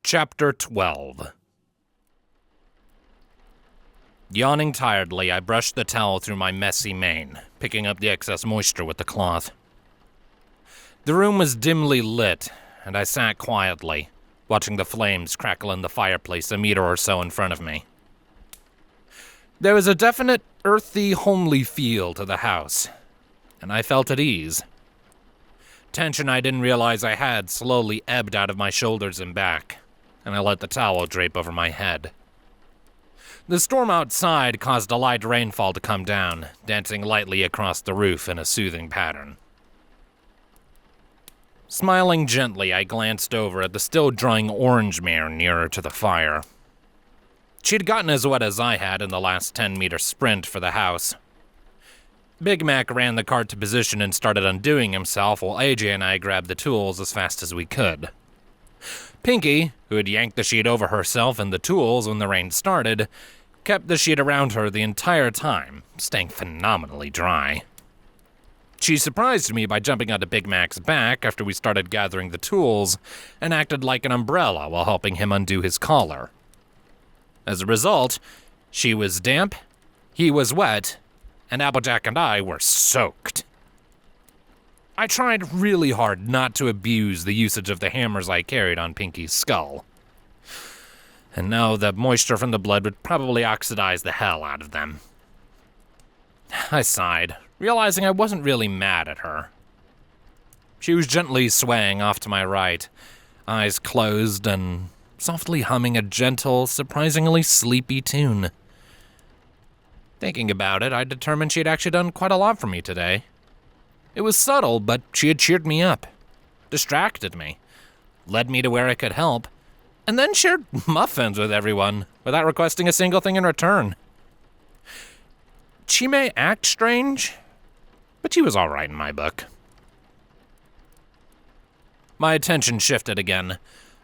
Chapter 12. Yawning tiredly, I brushed the towel through my messy mane, picking up the excess moisture with the cloth. The room was dimly lit, and I sat quietly, watching the flames crackle in the fireplace a meter or so in front of me. There was a definite earthy, homely feel to the house, and I felt at ease. Tension I didn't realize I had slowly ebbed out of my shoulders and back, and I let the towel drape over my head. The storm outside caused a light rainfall to come down, dancing lightly across the roof in a soothing pattern. Smiling gently, I glanced over at the still drying orange mare nearer to the fire. She'd gotten as wet as I had in the last 10-meter sprint for the house. Big Mac ran the cart to position and started undoing himself while AJ and I grabbed the tools as fast as we could. Pinkie, who had yanked the sheet over herself and the tools when the rain started, kept the sheet around her the entire time, staying phenomenally dry. She surprised me by jumping onto Big Mac's back after we started gathering the tools and acted like an umbrella while helping him undo his collar. As a result, she was damp, he was wet, and Applejack and I were soaked. I tried really hard not to abuse the usage of the hammers I carried on Pinkie's skull. And now the moisture from the blood would probably oxidize the hell out of them. I sighed, realizing I wasn't really mad at her. She was gently swaying off to my right, eyes closed and softly humming a gentle, surprisingly sleepy tune. Thinking about it, I determined she had actually done quite a lot for me today. It was subtle, but she had cheered me up, distracted me, led me to where I could help, and then shared muffins with everyone without requesting a single thing in return. She may act strange, but she was all right in my book. My attention shifted again,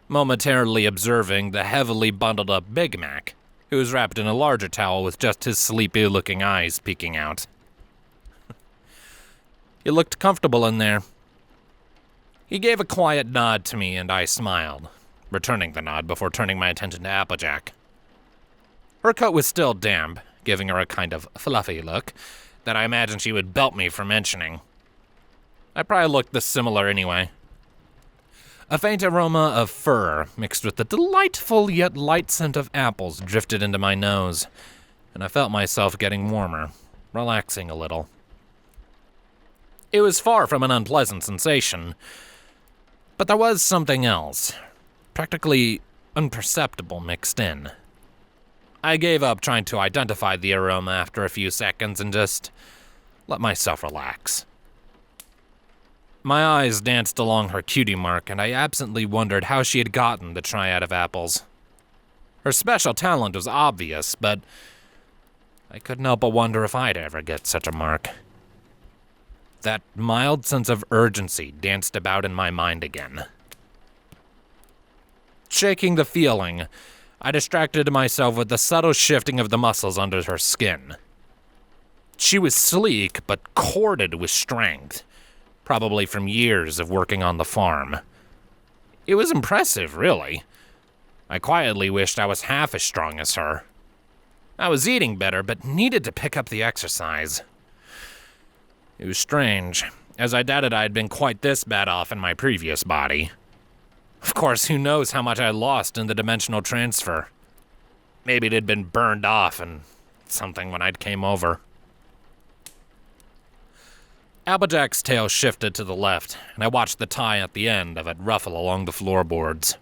momentarily observing the heavily bundled up Big Mac, who was wrapped in a larger towel with just his sleepy-looking eyes peeking out. He looked comfortable in there. He gave a quiet nod to me, and I smiled, returning the nod before turning my attention to Applejack. Her coat was still damp, giving her a kind of fluffy look that I imagined she would belt me for mentioning. I probably looked this similar anyway. A faint aroma of fur mixed with the delightful yet light scent of apples drifted into my nose, and I felt myself getting warmer, relaxing a little. It was far from an unpleasant sensation, but there was something else, practically imperceptible, mixed in. I gave up trying to identify the aroma after a few seconds and just let myself relax. My eyes danced along her cutie mark, and I absently wondered how she had gotten the triad of apples. Her special talent was obvious, but I couldn't help but wonder if I'd ever get such a mark. That mild sense of urgency danced about in my mind again. Shaking the feeling, I distracted myself with the subtle shifting of the muscles under her skin. She was sleek, but corded with strength, probably from years of working on the farm. It was impressive, really. I quietly wished I was half as strong as her. I was eating better, but needed to pick up the exercise. It was strange, as I doubted I had been quite this bad off in my previous body. Of course, who knows how much I lost in the dimensional transfer. Maybe it had been burned off and something when I came over. Applejack's tail shifted to the left, and I watched the tie at the end of it ruffle along the floorboards.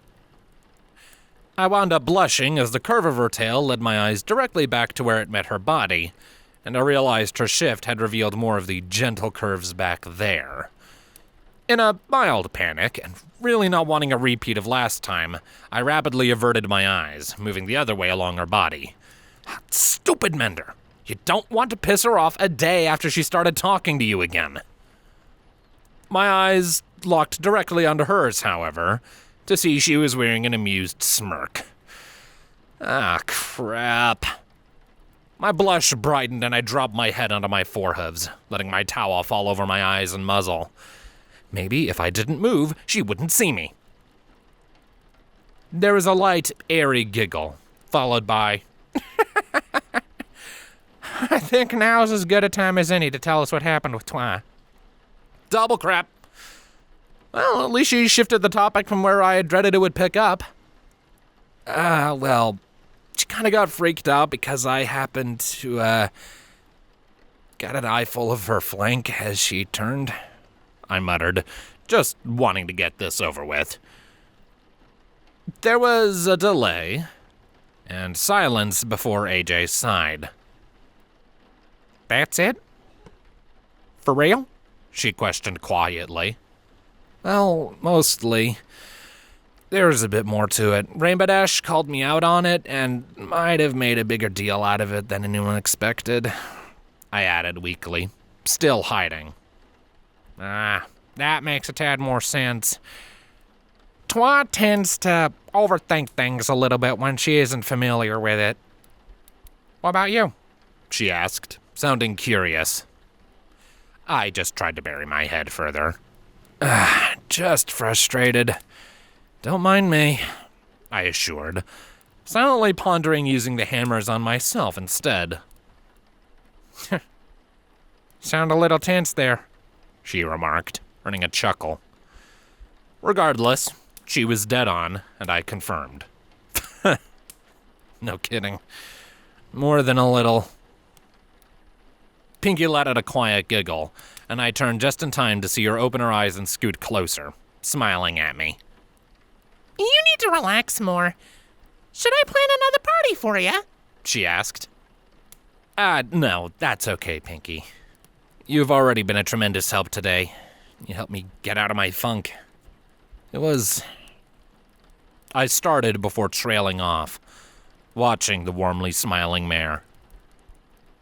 I wound up blushing as the curve of her tail led my eyes directly back to where it met her body, and I realized her shift had revealed more of the gentle curves back there. In a mild panic, and really not wanting a repeat of last time, I rapidly averted my eyes, moving the other way along her body. Stupid Mender! You don't want to piss her off a day after she started talking to you again. My eyes locked directly onto hers, however, to see she was wearing an amused smirk. Ah, crap. My blush brightened and I dropped my head onto my forehooves, letting my towel fall over my eyes and muzzle. Maybe if I didn't move, she wouldn't see me. There was a light, airy giggle, followed by, I think now's as good a time as any to tell us what happened with Twi. Double crap. Well, at least she shifted the topic from where I had dreaded it would pick up. Well, she kind of got freaked out because I happened to, got an eyeful of her flank as she turned, I muttered, just wanting to get this over with. There was a delay, and silence before AJ sighed. That's it? For real? She questioned quietly. Well, mostly. There's a bit more to it. Rainbow Dash called me out on it, and might have made a bigger deal out of it than anyone expected. I added weakly, still hiding. That makes a tad more sense. Twa tends to overthink things a little bit when she isn't familiar with it. What about you? She asked, sounding curious. I just tried to bury my head further. Just frustrated. Don't mind me, I assured, silently pondering using the hammers on myself instead. Sound a little tense there, she remarked, earning a chuckle. Regardless, she was dead on, and I confirmed. No kidding. More than a little. Pinkie let out a quiet giggle, and I turned just in time to see her open her eyes and scoot closer, smiling at me. You need to relax more. Should I plan another party for you? She asked. No, that's okay, Pinkie. You've already been a tremendous help today. You helped me get out of my funk. I started before trailing off, watching the warmly smiling mare.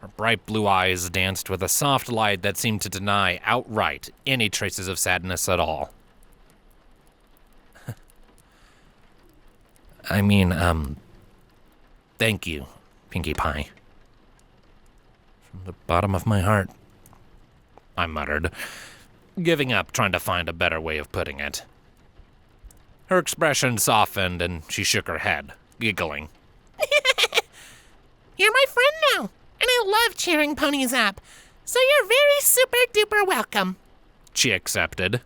Her bright blue eyes danced with a soft light that seemed to deny outright any traces of sadness at all. Thank you, Pinkie Pie. From the bottom of my heart, I muttered, giving up trying to find a better way of putting it. Her expression softened and she shook her head, giggling. You're my friend now, and I love cheering ponies up, so you're very super duper welcome. She accepted.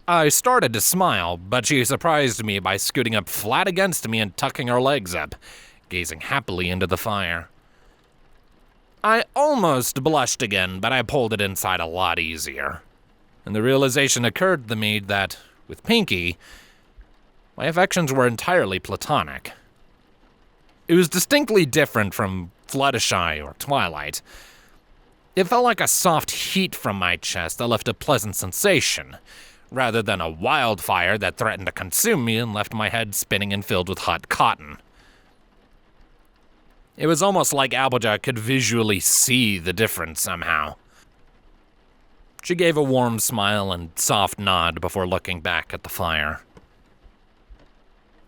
I started to smile, but she surprised me by scooting up flat against me and tucking her legs up, gazing happily into the fire. I almost blushed again, but I pulled it inside a lot easier. And the realization occurred to me that, with Pinkie, my affections were entirely platonic. It was distinctly different from Fluttershy or Twilight. It felt like a soft heat from my chest that left a pleasant sensation, rather than a wildfire that threatened to consume me and left my head spinning and filled with hot cotton. It was almost like Applejack could visually see the difference somehow. She gave a warm smile and soft nod before looking back at the fire.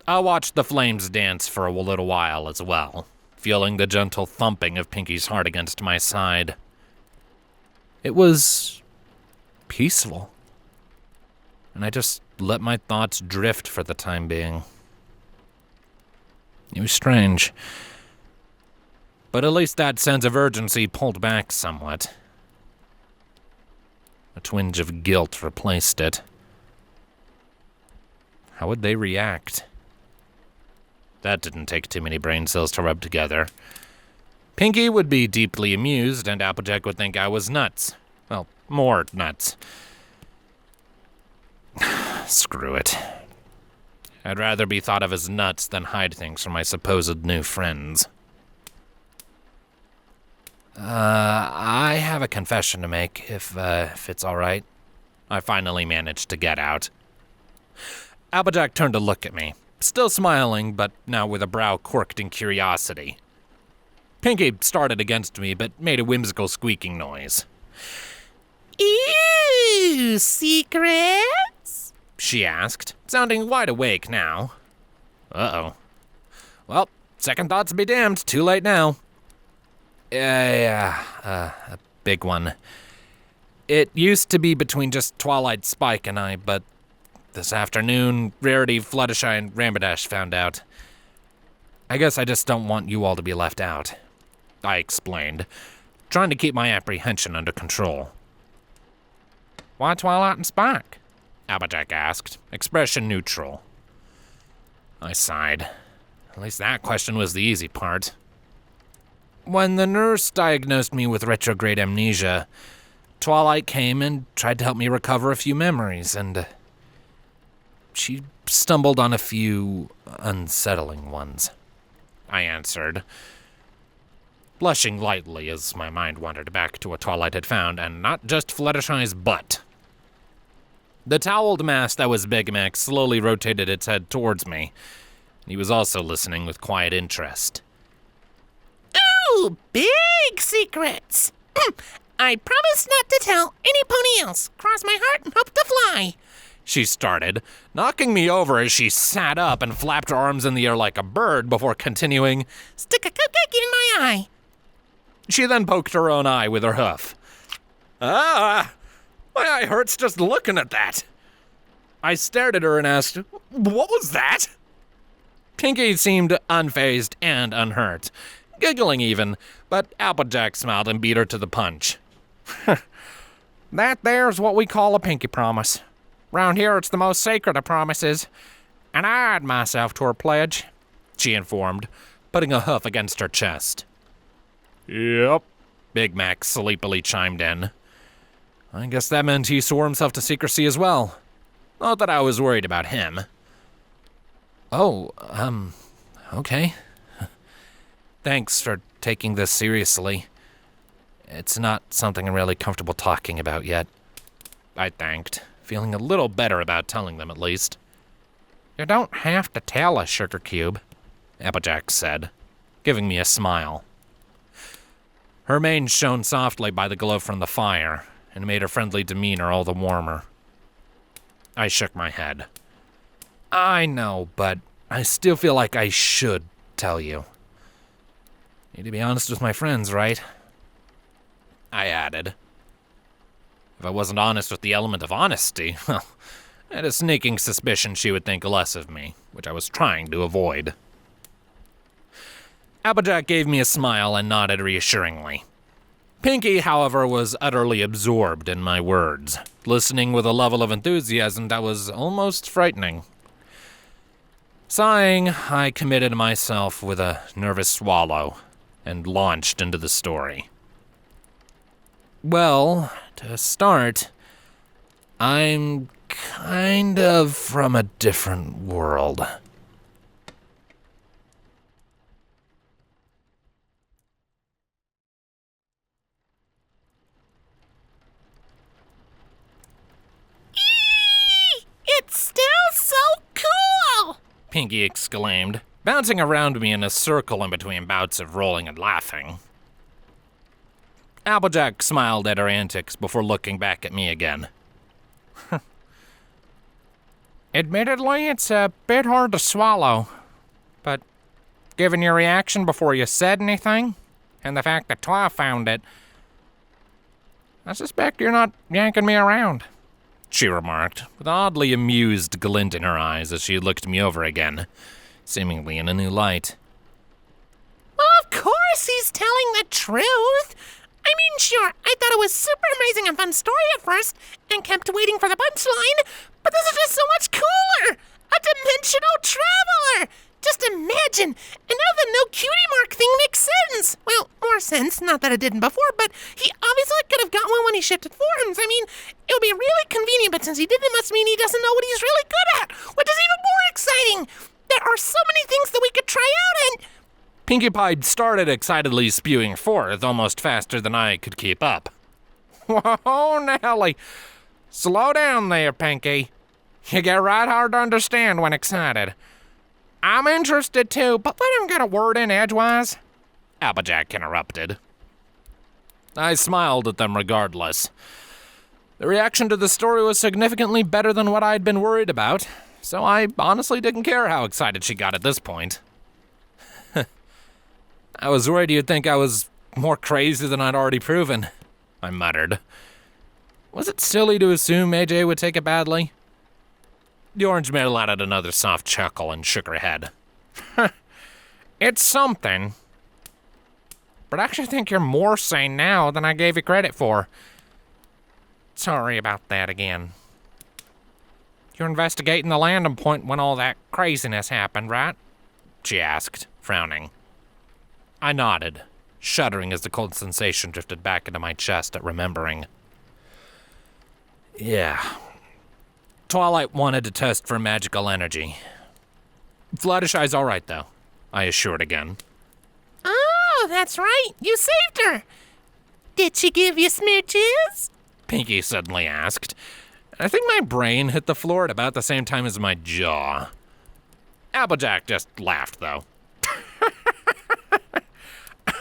I watched the flames dance for a little while as well, feeling the gentle thumping of Pinkie's heart against my side. It was peaceful, and I just let my thoughts drift for the time being. It was strange, but at least that sense of urgency pulled back somewhat. A twinge of guilt replaced it. How would they react? That didn't take too many brain cells to rub together. Pinkie would be deeply amused, and Applejack would think I was nuts. Well, more nuts. Screw it. I'd rather be thought of as nuts than hide things from my supposed new friends. I have a confession to make, if it's all right. I finally managed to get out. Applejack turned to look at me, still smiling, but now with a brow quirked in curiosity. Pinkie started against me, but made a whimsical squeaking noise. Ew, secrets? She asked, sounding wide awake now. Uh-oh. Well, second thoughts be damned, too late now. A big one. It used to be between just Twilight Spike and I, but this afternoon, Rarity, Fluttershy, and Ramberdash found out. I guess I just don't want you all to be left out, I explained, trying to keep my apprehension under control. Why Twilight and Spike? Applejack asked, expression neutral. I sighed. At least that question was the easy part. When the nurse diagnosed me with retrograde amnesia, Twilight came and tried to help me recover a few memories, and she stumbled on a few unsettling ones, I answered, blushing lightly as my mind wandered back to what Twilight had found, and not just Fluttershy's butt. The toweled mass that was Big Mac slowly rotated its head towards me. He was also listening with quiet interest. Ooh, big secrets! I promise not to tell any pony else. Cross my heart and hope to fly. She started, knocking me over as she sat up and flapped her arms in the air like a bird before continuing, Stick a cupcake in my eye. She then poked her own eye with her hoof. Ah! My eye hurts just looking at that. I stared at her and asked, what was that? Pinkie seemed unfazed and unhurt, giggling even, but Applejack smiled and beat her to the punch. That there's what we call a pinky promise. Round here it's the most sacred of promises, and I add myself to her pledge, she informed, putting a hoof against her chest. Yep, Big Mac sleepily chimed in. I guess that meant he swore himself to secrecy as well. Not that I was worried about him. Oh, okay. Thanks for taking this seriously. It's not something I'm really comfortable talking about yet, I thanked, feeling a little better about telling them at least. You don't have to tell us, Sugar Cube, Applejack said, giving me a smile. Her mane shone softly by the glow from the fire, and made her friendly demeanor all the warmer. I shook my head. I know, but I still feel like I should tell you. Need to be honest with my friends, right? I added. If I wasn't honest with the element of honesty, well, I had a sneaking suspicion she would think less of me, which I was trying to avoid. Applejack gave me a smile and nodded reassuringly. Pinkie, however, was utterly absorbed in my words, listening with a level of enthusiasm that was almost frightening. Sighing, I committed myself with a nervous swallow and launched into the story. Well, to start, I'm kind of from a different world. It's still so cool! Pinkie exclaimed, bouncing around me in a circle in between bouts of rolling and laughing. Applejack smiled at her antics before looking back at me again. Admittedly, it's a bit hard to swallow, but given your reaction before you said anything, and the fact that Twa found it, I suspect you're not yanking me around, she remarked, with an oddly amused glint in her eyes as she looked me over again, seemingly in a new light. Well, of course he's telling the truth. I mean, sure, I thought it was super amazing and fun story at first, and kept waiting for the punchline, but this is just so much cooler! A dimensional traveler! Just imagine! And now the no cutie mark thing makes sense! Well, more sense, not that it didn't before, but he obviously could have got one when he shifted forms. I mean, it would be really convenient, but since he did, it must mean he doesn't know what he's really good at, which is even more exciting! There are so many things that we could try out, and... Pinkie Pie started excitedly spewing forth almost faster than I could keep up. Whoa, Nelly. Slow down there, Pinkie. You get right hard to understand when excited. I'm interested too, but let him get a word in edgewise, Applejack interrupted. I smiled at them regardless. The reaction to the story was significantly better than what I'd been worried about, so I honestly didn't care how excited she got at this point. I was worried you'd think I was more crazy than I'd already proven, I muttered. Was it silly to assume AJ would take it badly? The orange mare let out another soft chuckle and shook her head. It's something. But I actually think you're more sane now than I gave you credit for. Sorry about that again. You're investigating the landing point when all that craziness happened, right? She asked, frowning. I nodded, shuddering as the cold sensation drifted back into my chest at remembering. Yeah. Twilight wanted to test for magical energy. Fluttershy's all right, though, I assured again. Oh, that's right. You saved her. Did she give you smooches? Pinkie suddenly asked. I think my brain hit the floor at about the same time as my jaw. Applejack just laughed, though.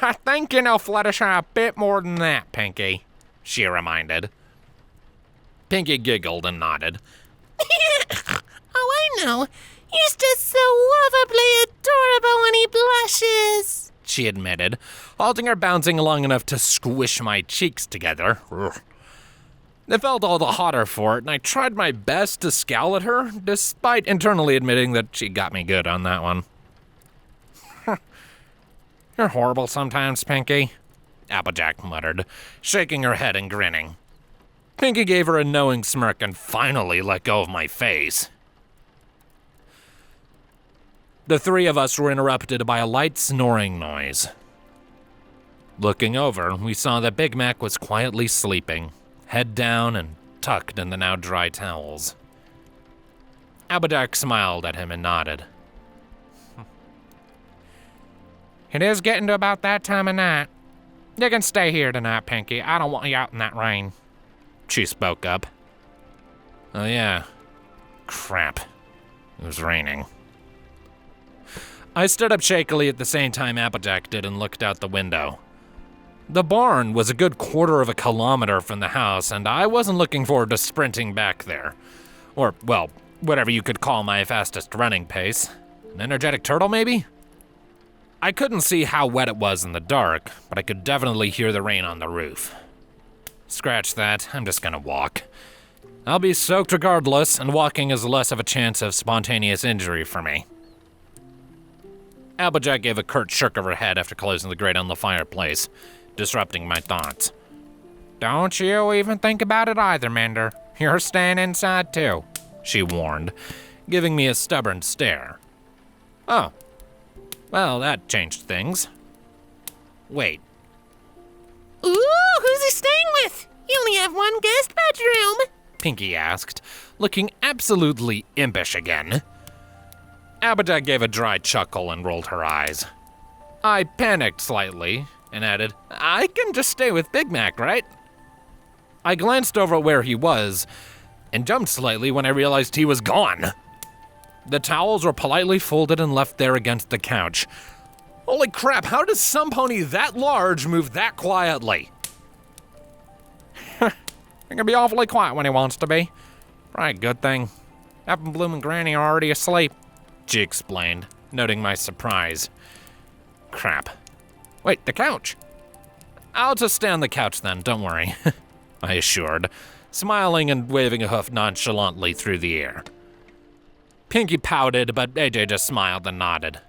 I think you know Fluttershy a bit more than that, Pinkie, she reminded. Pinkie giggled and nodded. Oh, I know. He's just so lovably adorable when he blushes, she admitted, halting her bouncing long enough to squish my cheeks together. Ugh. It felt all the hotter for it, and I tried my best to scowl at her, despite internally admitting that she got me good on that one. You're horrible sometimes, Pinkie, Applejack muttered, shaking her head and grinning. Pinkie gave her a knowing smirk and finally let go of my face. The three of us were interrupted by a light snoring noise. Looking over, we saw that Big Mac was quietly sleeping, head down and tucked in the now dry towels. Applejack smiled at him and nodded. It is getting to about that time of night. You can stay here tonight, Pinkie. I don't want you out in that rain. She spoke up. Oh yeah. Crap. It was raining. I stood up shakily at the same time Applejack did and looked out the window. The barn was a good quarter of a kilometer from the house, and I wasn't looking forward to sprinting back there. Or, well, whatever you could call my fastest running pace. An energetic turtle, maybe? I couldn't see how wet it was in the dark, but I could definitely hear the rain on the roof. Scratch that, I'm just gonna walk. I'll be soaked regardless, and walking is less of a chance of spontaneous injury for me. Applejack gave a curt shirk of her head after closing the grate on the fireplace, disrupting my thoughts. Don't you even think about it either, Mender. You're staying inside too, she warned, giving me a stubborn stare. Oh. Well, that changed things. Wait. Ooh, who's he staying with? You only have one guest bedroom, Pinkie asked, looking absolutely impish again. Applejack gave a dry chuckle and rolled her eyes. I panicked slightly and added, I can just stay with Big Mac, right? I glanced over where he was and jumped slightly when I realized he was gone. The towels were politely folded and left there against the couch. Holy crap, how does some pony that large move that quietly? He can be awfully quiet when he wants to be. Probably a good thing. Apple Bloom and Granny are already asleep, she explained, noting my surprise. Crap. Wait, the couch. I'll just stay on the couch then, don't worry, I assured, smiling and waving a hoof nonchalantly through the air. Pinkie pouted, but AJ just smiled and nodded.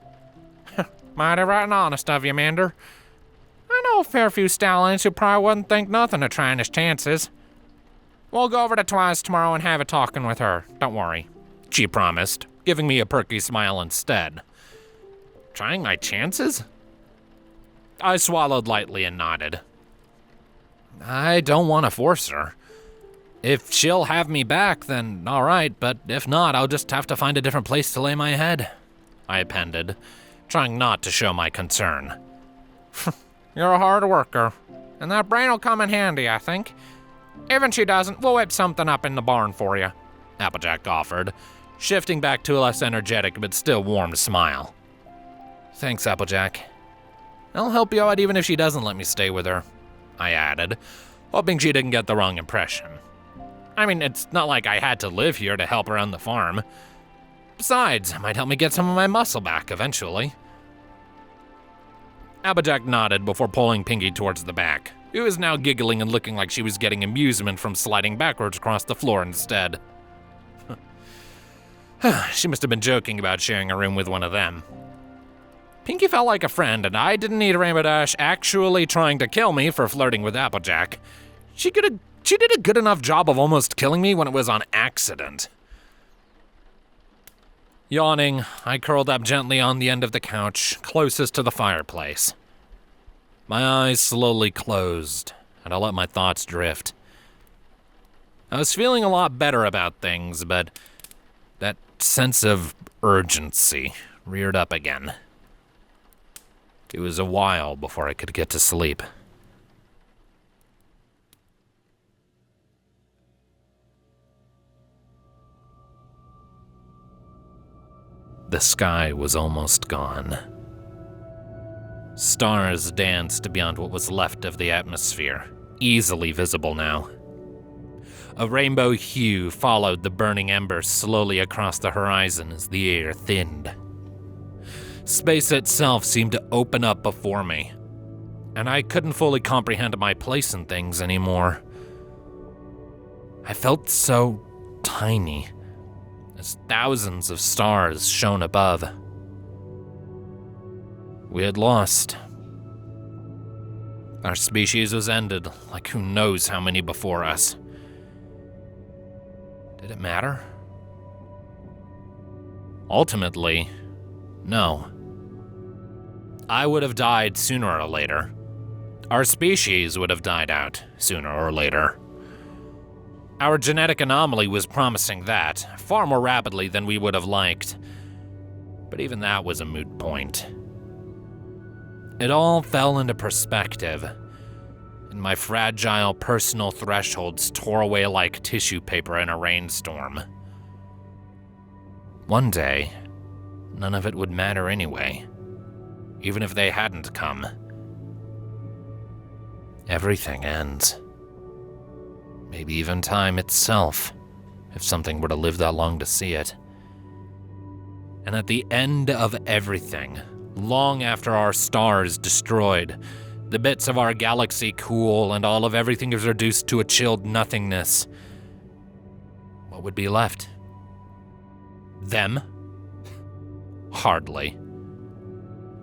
Mighty right and honest of you, Mender. I know a fair few stallions who probably wouldn't think nothing of trying his chances. We'll go over to Twice tomorrow and have a talking with her, don't worry, she promised, giving me a perky smile instead. Trying my chances? I swallowed lightly and nodded. I don't want to force her. If she'll have me back, then all right, but if not, I'll just have to find a different place to lay my head, I appended, trying not to show my concern. You're a hard worker, and that brain will come in handy, I think. Even if she doesn't, we'll whip something up in the barn for you, Applejack offered, shifting back to a less energetic but still warm smile. Thanks, Applejack. I'll help you out even if she doesn't let me stay with her, I added, hoping she didn't get the wrong impression. I mean, it's not like I had to live here to help around the farm. Besides, it might help me get some of my muscle back eventually. Applejack nodded before pulling Pinkie towards the back, who was now giggling and looking like she was getting amusement from sliding backwards across the floor instead. She must have been joking about sharing a room with one of them. Pinkie felt like a friend, and I didn't need Rainbow Dash actually trying to kill me for flirting with Applejack. She did a good enough job of almost killing me when it was on accident. Yawning, I curled up gently on the end of the couch, closest to the fireplace. My eyes slowly closed, and I let my thoughts drift. I was feeling a lot better about things, but that sense of urgency reared up again. It was a while before I could get to sleep. The sky was almost gone. Stars danced beyond what was left of the atmosphere, easily visible now. A rainbow hue followed the burning embers slowly across the horizon as the air thinned. Space itself seemed to open up before me, and I couldn't fully comprehend my place in things anymore. I felt so tiny, as thousands of stars shone above. We had lost. Our species was ended, like who knows how many before us. Did it matter? Ultimately, no. I would have died sooner or later. Our species would have died out sooner or later. Our genetic anomaly was promising that, far more rapidly than we would have liked. But even that was a moot point. It all fell into perspective, and my fragile personal thresholds tore away like tissue paper in a rainstorm. One day, none of it would matter anyway, even if they hadn't come. Everything ends. Maybe even time itself, if something were to live that long to see it. And at the end of everything, long after our star is destroyed, the bits of our galaxy cool and all of everything is reduced to a chilled nothingness, what would be left? Them? Hardly.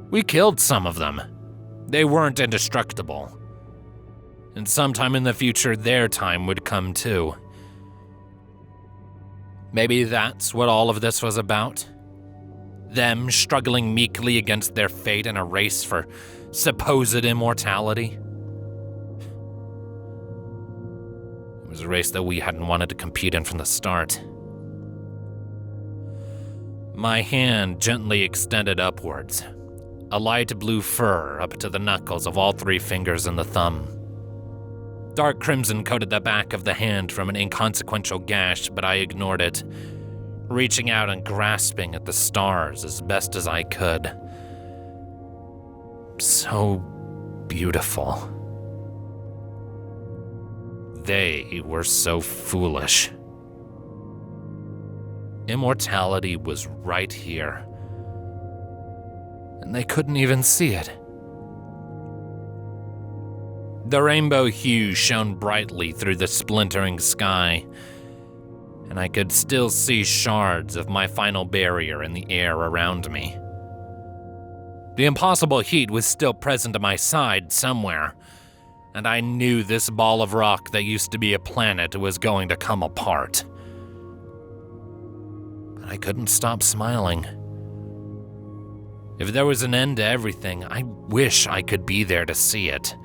We killed some of them. They weren't indestructible. And sometime in the future, their time would come too. Maybe that's what all of this was about? Them struggling meekly against their fate in a race for supposed immortality? It was a race that we hadn't wanted to compete in from the start. My hand gently extended upwards, a light blue fur up to the knuckles of all 3 fingers and the thumb. Dark crimson coated the back of the hand from an inconsequential gash, but I ignored it, reaching out and grasping at the stars as best as I could. So beautiful. They were so foolish. Immortality was right here, and they couldn't even see it. The rainbow hue shone brightly through the splintering sky, and I could still see shards of my final barrier in the air around me. The impossible heat was still present at my side somewhere, and I knew this ball of rock that used to be a planet was going to come apart. But I couldn't stop smiling. If there was an end to everything, I wish I could be there to see it.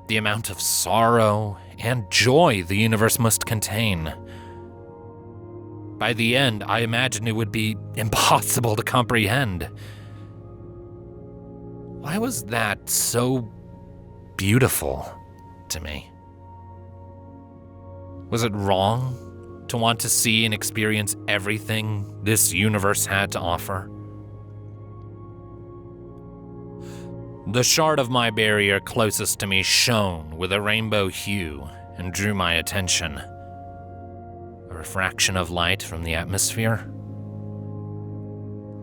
The amount of sorrow and joy the universe must contain. By the end, I imagined it would be impossible to comprehend. Why was that so beautiful to me? Was it wrong to want to see and experience everything this universe had to offer? The shard of my barrier closest to me shone with a rainbow hue and drew my attention. A refraction of light from the atmosphere.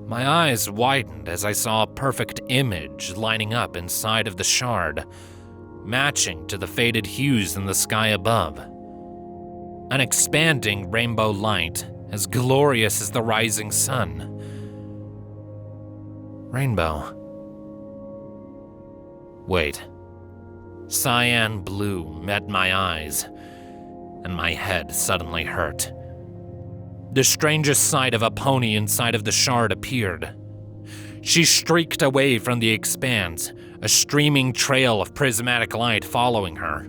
My eyes widened as I saw a perfect image lining up inside of the shard, matching to the faded hues in the sky above. An expanding rainbow light as glorious as the rising sun. Rainbow. Wait. Cyan blue met my eyes, and my head suddenly hurt. The strangest sight of a pony inside of the shard appeared. She streaked away from the expanse, a streaming trail of prismatic light following her.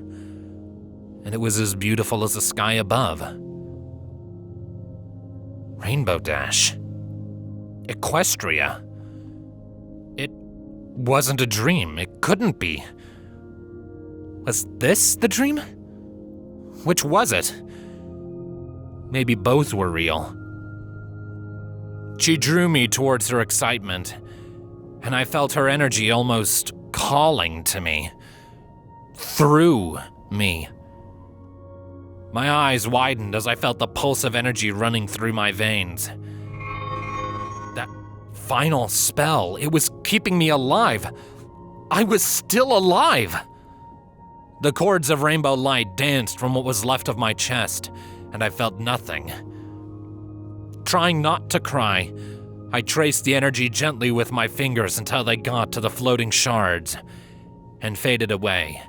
And it was as beautiful as the sky above. Rainbow Dash. Equestria. It wasn't a dream. It couldn't be. Was this the dream? Which was it? Maybe both were real. She drew me towards her excitement, and I felt her energy almost calling to me. Through me. My eyes widened as I felt the pulse of energy running through my veins. That final spell, it was keeping me alive. I was still alive. The cords of rainbow light danced from what was left of my chest, and I felt nothing. Trying not to cry, I traced the energy gently with my fingers until they got to the floating shards and faded away.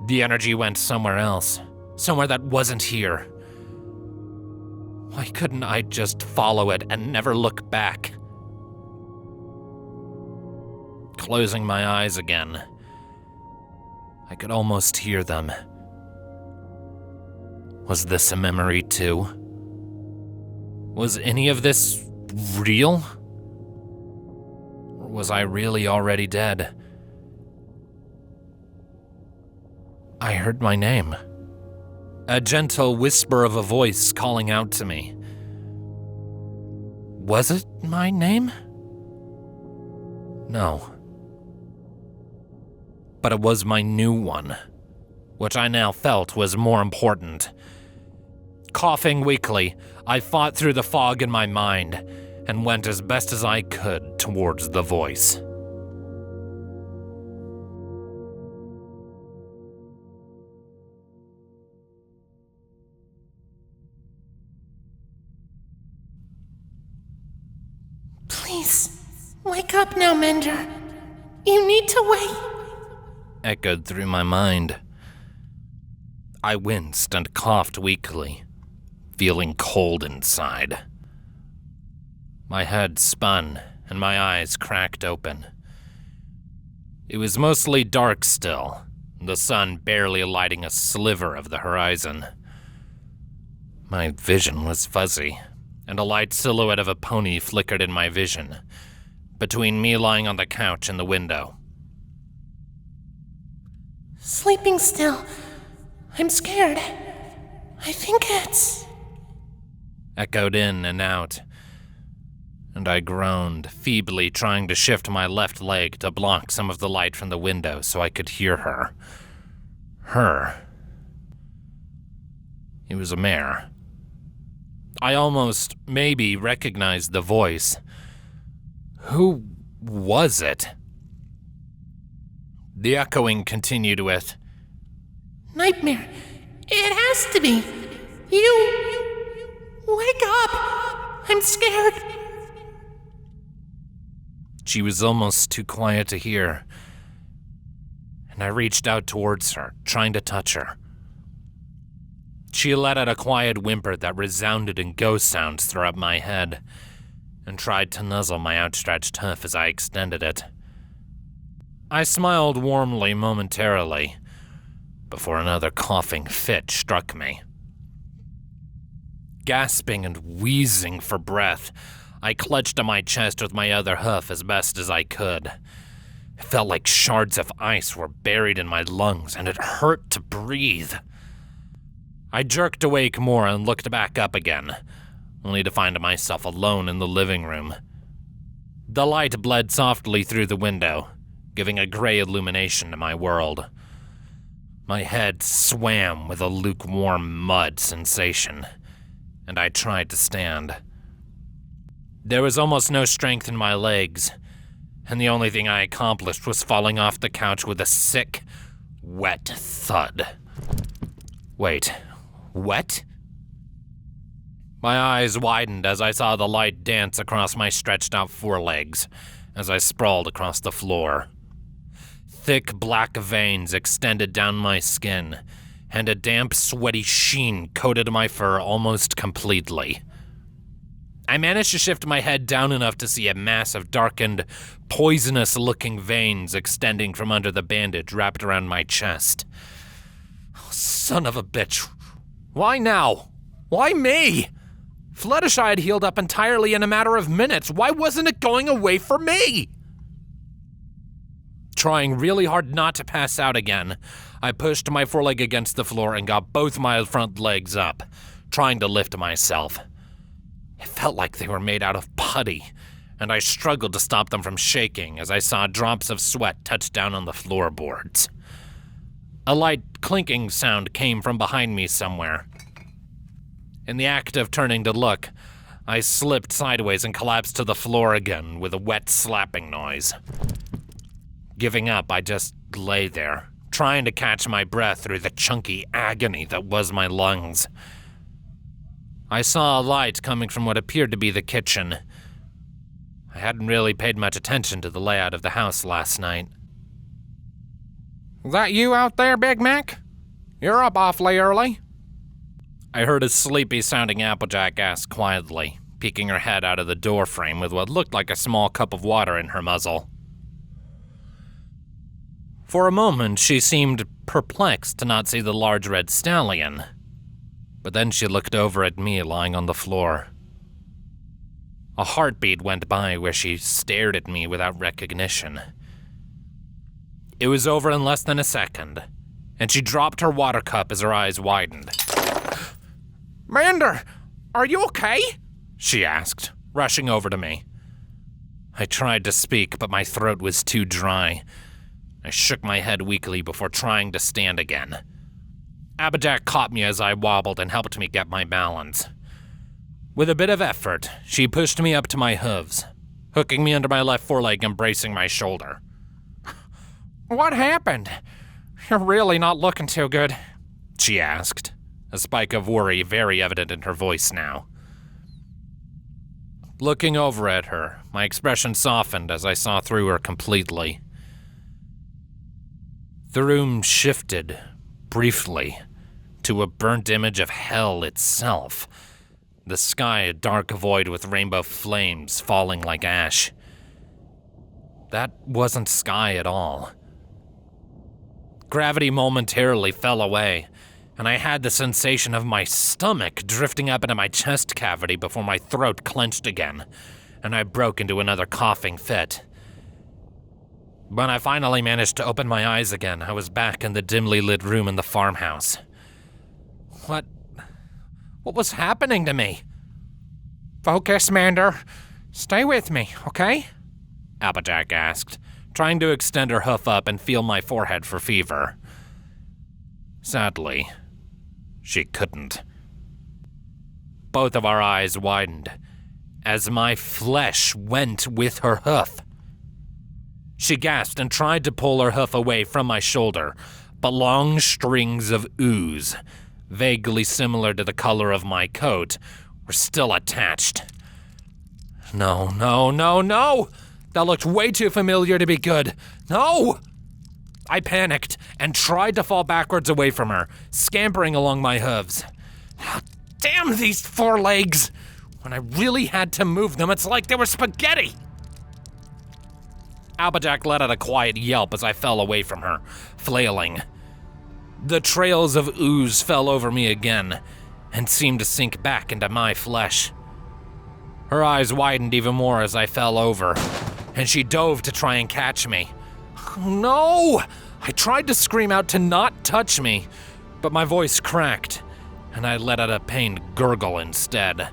The energy went somewhere else, somewhere that wasn't here. Why couldn't I just follow it and never look back? Closing my eyes again, I could almost hear them. Was this a memory too? Was any of this real? Or was I really already dead? I heard my name. A gentle whisper of a voice calling out to me. Was it my name? No. But it was my new one, which I now felt was more important. Coughing weakly, I fought through the fog in my mind and went as best as I could towards the voice. Please, wake up now, Mender. You need to wait. Echoed through my mind. I winced and coughed weakly, feeling cold inside. My head spun and my eyes cracked open. It was mostly dark still, the sun barely lighting a sliver of the horizon. My vision was fuzzy, and a light silhouette of a pony flickered in my vision, between me lying on the couch and the window. Sleeping still. I'm scared. I think it's... Echoed in and out, and I groaned, feebly trying to shift my left leg to block some of the light from the window so I could hear her. Her. It was a mare. I almost, maybe, recognized the voice. Who was it? The echoing continued with, Nightmare. It has to be. You... Wake up! I'm scared. She was almost too quiet to hear, and I reached out towards her, trying to touch her. She let out a quiet whimper that resounded in ghost sounds throughout my head, and tried to nuzzle my outstretched hoof as I extended it. I smiled warmly momentarily, before another coughing fit struck me. Gasping and wheezing for breath, I clutched at my chest with my other hoof as best as I could. It felt like shards of ice were buried in my lungs, and it hurt to breathe. I jerked awake more and looked back up again, only to find myself alone in the living room. The light bled softly through the window, giving a gray illumination to my world. My head swam with a lukewarm mud sensation, and I tried to stand. There was almost no strength in my legs, and the only thing I accomplished was falling off the couch with a sick, wet thud. Wait, wet? My eyes widened as I saw the light dance across my stretched out forelegs as I sprawled across the floor. Thick black veins extended down my skin, and a damp, sweaty sheen coated my fur almost completely. I managed to shift my head down enough to see a mass of darkened, poisonous-looking veins extending from under the bandage wrapped around my chest. Oh, son of a bitch. Why now? Why me? Fluttershy had healed up entirely in a matter of minutes. Why wasn't it going away for me? Trying really hard not to pass out again, I pushed my foreleg against the floor and got both my front legs up, trying to lift myself. It felt like they were made out of putty, and I struggled to stop them from shaking as I saw drops of sweat touch down on the floorboards. A light clinking sound came from behind me somewhere. In the act of turning to look, I slipped sideways and collapsed to the floor again with a wet slapping noise. Giving up, I just lay there, trying to catch my breath through the chunky agony that was my lungs. I saw a light coming from what appeared to be the kitchen. I hadn't really paid much attention to the layout of the house last night. That you out there, Big Mac? You're up awfully early. I heard a sleepy-sounding Applejack ask quietly, peeking her head out of the doorframe with what looked like a small cup of water in her muzzle. For a moment, she seemed perplexed to not see the large red stallion, but then she looked over at me lying on the floor. A heartbeat went by where she stared at me without recognition. It was over in less than a second, and she dropped her water cup as her eyes widened. Mender, are you okay? She asked, rushing over to me. I tried to speak, but my throat was too dry. I shook my head weakly before trying to stand again. Applejack caught me as I wobbled and helped me get my balance. With a bit of effort, she pushed me up to my hooves, hooking me under my left foreleg and bracing my shoulder. What happened? You're really not looking too good, she asked, a spike of worry very evident in her voice now. Looking over at her, my expression softened as I saw through her completely. The room shifted, briefly, to a burnt image of hell itself. The sky a dark void with rainbow flames falling like ash. That wasn't sky at all. Gravity momentarily fell away, and I had the sensation of my stomach drifting up into my chest cavity before my throat clenched again, and I broke into another coughing fit. When I finally managed to open my eyes again, I was back in the dimly lit room in the farmhouse. What was happening to me? Focus, Mender. Stay with me, okay? Applejack asked, trying to extend her hoof up and feel my forehead for fever. Sadly, she couldn't. Both of our eyes widened as my flesh went with her hoof. She gasped and tried to pull her hoof away from my shoulder, but long strings of ooze, vaguely similar to the color of my coat, were still attached. No. That looked way too familiar to be good. No! I panicked and tried to fall backwards away from her, scampering along my hooves. Damn these forelegs! When I really had to move them, it's like they were spaghetti! Applejack let out a quiet yelp as I fell away from her, flailing. The trails of ooze fell over me again and seemed to sink back into my flesh. Her eyes widened even more as I fell over, and she dove to try and catch me. No! I tried to scream out to not touch me, but my voice cracked, and I let out a pained gurgle instead.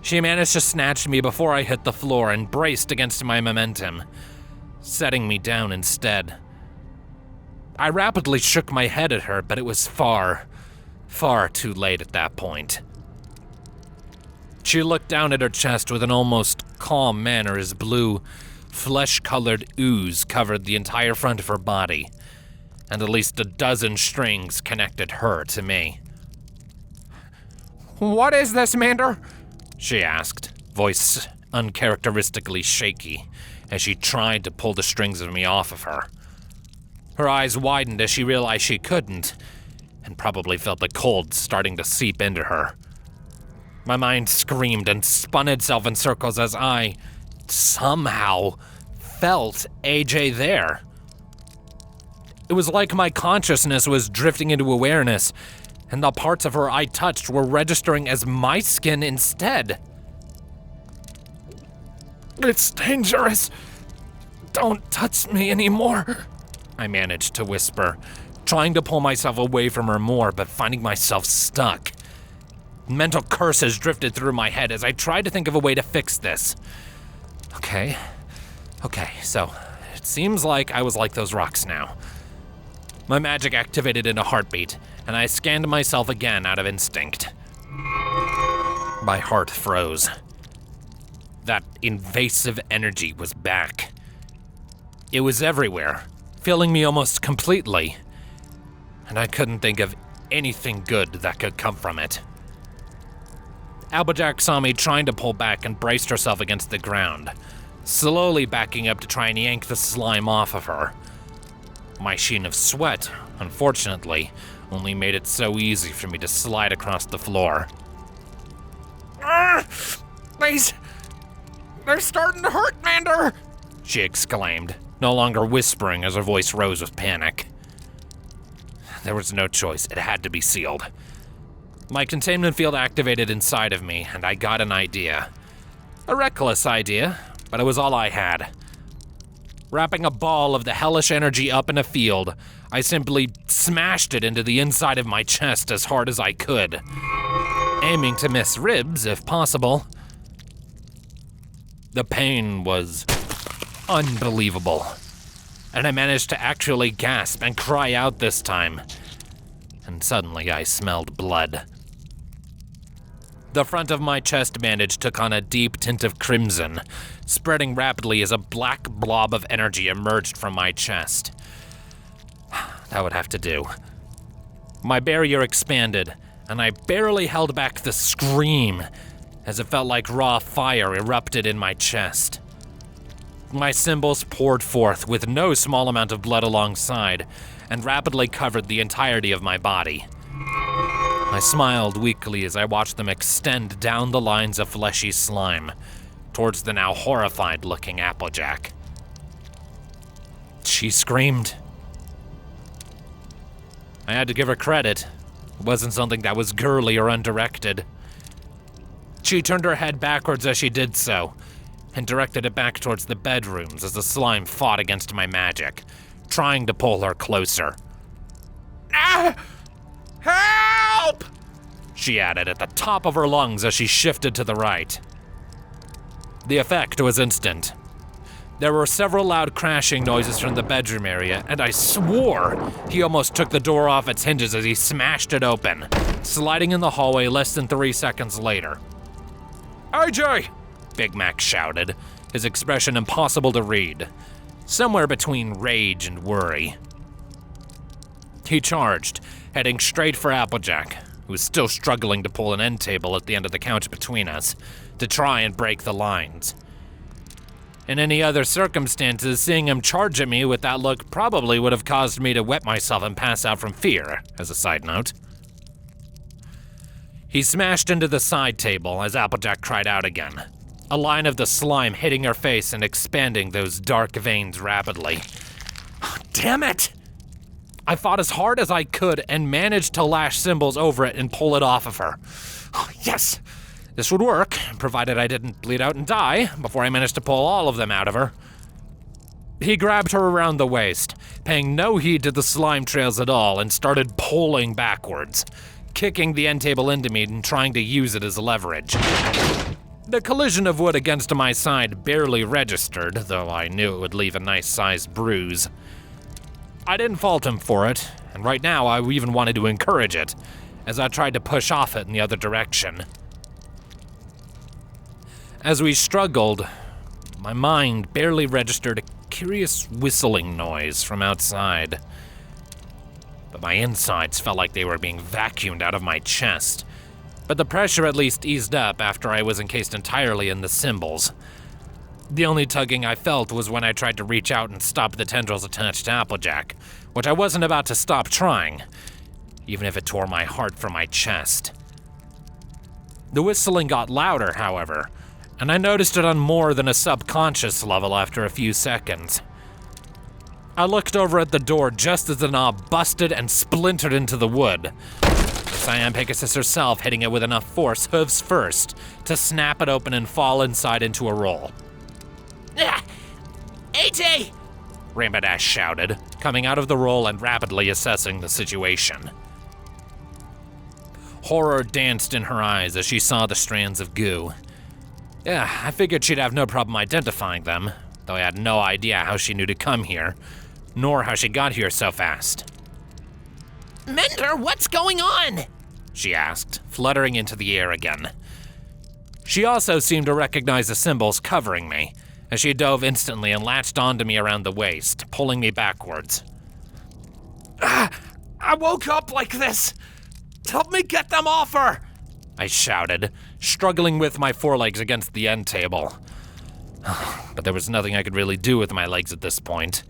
She managed to snatch me before I hit the floor and braced against my momentum, setting me down instead. I rapidly shook my head at her, but it was far too late at that point. She looked down at her chest with an almost calm manner as blue, flesh-colored ooze covered the entire front of her body, and at least a dozen strings connected her to me. What is this, Mender? She asked, voice uncharacteristically shaky, as she tried to pull the strings of me off of her. Her eyes widened as she realized she couldn't, and probably felt the cold starting to seep into her. My mind screamed and spun itself in circles as I, somehow, felt AJ there. It was like my consciousness was drifting into awareness, and the parts of her I touched were registering as my skin instead. It's dangerous. Don't touch me anymore, I managed to whisper, trying to pull myself away from her more, but finding myself stuck. Mental curses drifted through my head as I tried to think of a way to fix this. Okay, so it seems like I was like those rocks now. My magic activated in a heartbeat, and I scanned myself again out of instinct. My heart froze. That invasive energy was back. It was everywhere, filling me almost completely, and I couldn't think of anything good that could come from it. Applejack saw me trying to pull back and braced herself against the ground, slowly backing up to try and yank the slime off of her. My sheen of sweat, unfortunately, only made it so easy for me to slide across the floor. They're starting to hurt, Mender! She exclaimed, no longer whispering as her voice rose with panic. There was no choice, it had to be sealed. My containment field activated inside of me, and I got an idea. A reckless idea, but it was all I had. Wrapping a ball of the hellish energy up in a field, I simply smashed it into the inside of my chest as hard as I could, aiming to miss ribs if possible. The pain was unbelievable, and I managed to actually gasp and cry out this time. And suddenly I smelled blood. The front of my chest bandage took on a deep tint of crimson, spreading rapidly as a black blob of energy emerged from my chest. That would have to do. My barrier expanded, and I barely held back the scream as it felt like raw fire erupted in my chest. My symbols poured forth with no small amount of blood alongside, and rapidly covered the entirety of my body. I smiled weakly as I watched them extend down the lines of fleshy slime, towards the now horrified-looking Applejack. She screamed. I had to give her credit. It wasn't something that was girly or undirected. She turned her head backwards as she did so, and directed it back towards the bedrooms as the slime fought against my magic, trying to pull her closer. Help! She added at the top of her lungs as she shifted to the right. The effect was instant. There were several loud crashing noises from the bedroom area, and I swore he almost took the door off its hinges as he smashed it open, sliding in the hallway less than 3 seconds later. AJ! Big Mac shouted, his expression impossible to read, somewhere between rage and worry. He charged, heading straight for Applejack, who was still struggling to pull an end table at the end of the couch between us, to try and break the lines. In any other circumstances, seeing him charge at me with that look probably would have caused me to wet myself and pass out from fear, as a side note. He smashed into the side table as Applejack cried out again, a line of the slime hitting her face and expanding those dark veins rapidly. Oh, damn it! I fought as hard as I could and managed to lash symbols over it and pull it off of her. Oh, yes! This would work, provided I didn't bleed out and die before I managed to pull all of them out of her. He grabbed her around the waist, paying no heed to the slime trails at all, and started pulling backwards, kicking the end table into me and trying to use it as leverage. The collision of wood against my side barely registered, though I knew it would leave a nice-sized bruise. I didn't fault him for it, and right now I even wanted to encourage it, as I tried to push off it in the other direction. As we struggled, my mind barely registered a curious whistling noise from outside. But my insides felt like they were being vacuumed out of my chest, but the pressure at least eased up after I was encased entirely in the symbols. The only tugging I felt was when I tried to reach out and stop the tendrils attached to Applejack, which I wasn't about to stop trying, even if it tore my heart from my chest. The whistling got louder, however, and I noticed it on more than a subconscious level after a few seconds. I looked over at the door just as the knob busted and splintered into the wood. Cyan Pegasus herself hitting it with enough force, hooves first, to snap it open and fall inside into a roll. AJ! Rainbow Dash shouted, coming out of the roll and rapidly assessing the situation. Horror danced in her eyes as she saw the strands of goo. Yeah, I figured she'd have no problem identifying them, though I had no idea how she knew to come here, nor how she got here so fast. Mender, what's going on? She asked, fluttering into the air again. She also seemed to recognize the symbols covering me, as she dove instantly and latched onto me around the waist, pulling me backwards. I woke up like this. Help me get them off her! I shouted, struggling with my forelegs against the end table. But there was nothing I could really do with my legs at this point.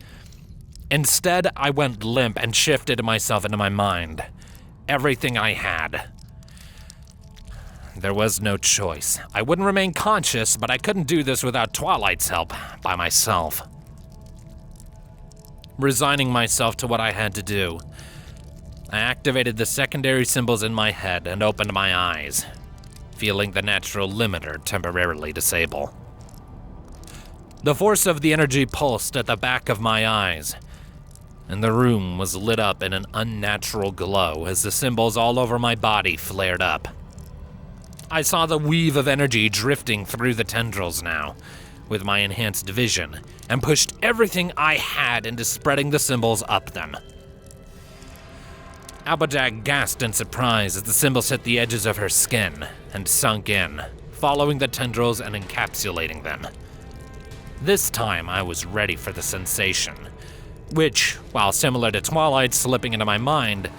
Instead, I went limp and shifted myself into my mind. Everything I had. There was no choice. I wouldn't remain conscious, but I couldn't do this without Twilight's help, by myself. Resigning myself to what I had to do, I activated the secondary symbols in my head and opened my eyes, feeling the natural limiter temporarily disable. The force of the energy pulsed at the back of my eyes, and the room was lit up in an unnatural glow as the symbols all over my body flared up. I saw the weave of energy drifting through the tendrils now, with my enhanced vision, and pushed everything I had into spreading the symbols up them. Applejack gasped in surprise as the symbols hit the edges of her skin and sunk in, following the tendrils and encapsulating them. This time I was ready for the sensation, which, while similar to Twilight slipping into my mind,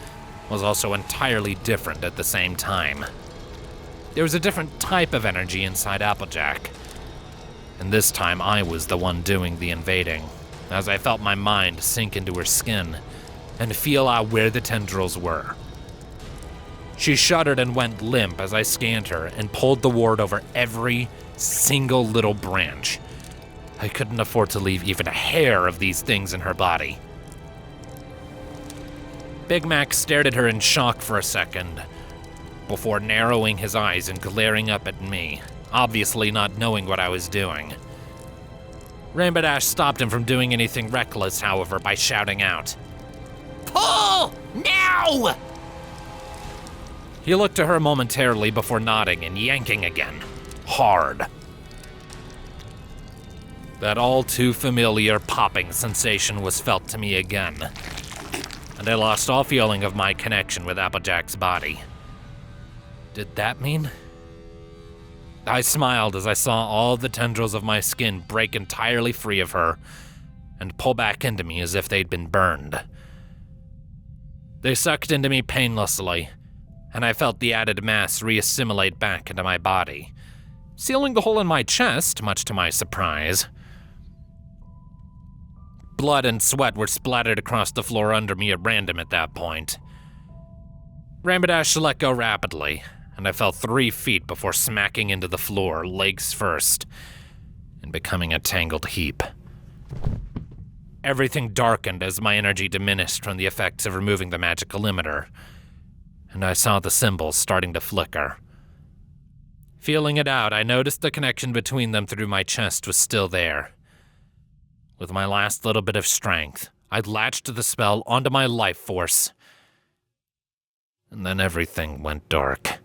was also entirely different at the same time. There was a different type of energy inside Applejack, and this time I was the one doing the invading, as I felt my mind sink into her skin and feel out where the tendrils were. She shuddered and went limp as I scanned her and pulled the ward over every single little branch. I couldn't afford to leave even a hair of these things in her body. Big Mac stared at her in shock for a second, before narrowing his eyes and glaring up at me, obviously not knowing what I was doing. Rainbow Dash stopped him from doing anything reckless, however, by shouting out, "Pull! Now!" He looked at her momentarily before nodding and yanking again, hard. That all too familiar popping sensation was felt to me again, and I lost all feeling of my connection with Applejack's body. Did that mean? I smiled as I saw all the tendrils of my skin break entirely free of her and pull back into me as if they'd been burned. They sucked into me painlessly, and I felt the added mass reassimilate back into my body, sealing the hole in my chest, much to my surprise. Blood and sweat were splattered across the floor under me at random at that point. Rainbow Dash let go rapidly, and I fell 3 feet before smacking into the floor, legs first, and becoming a tangled heap. Everything darkened as my energy diminished from the effects of removing the magical limiter, and I saw the symbols starting to flicker. Feeling it out, I noticed the connection between them through my chest was still there. With my last little bit of strength, I latched the spell onto my life force, and then everything went dark.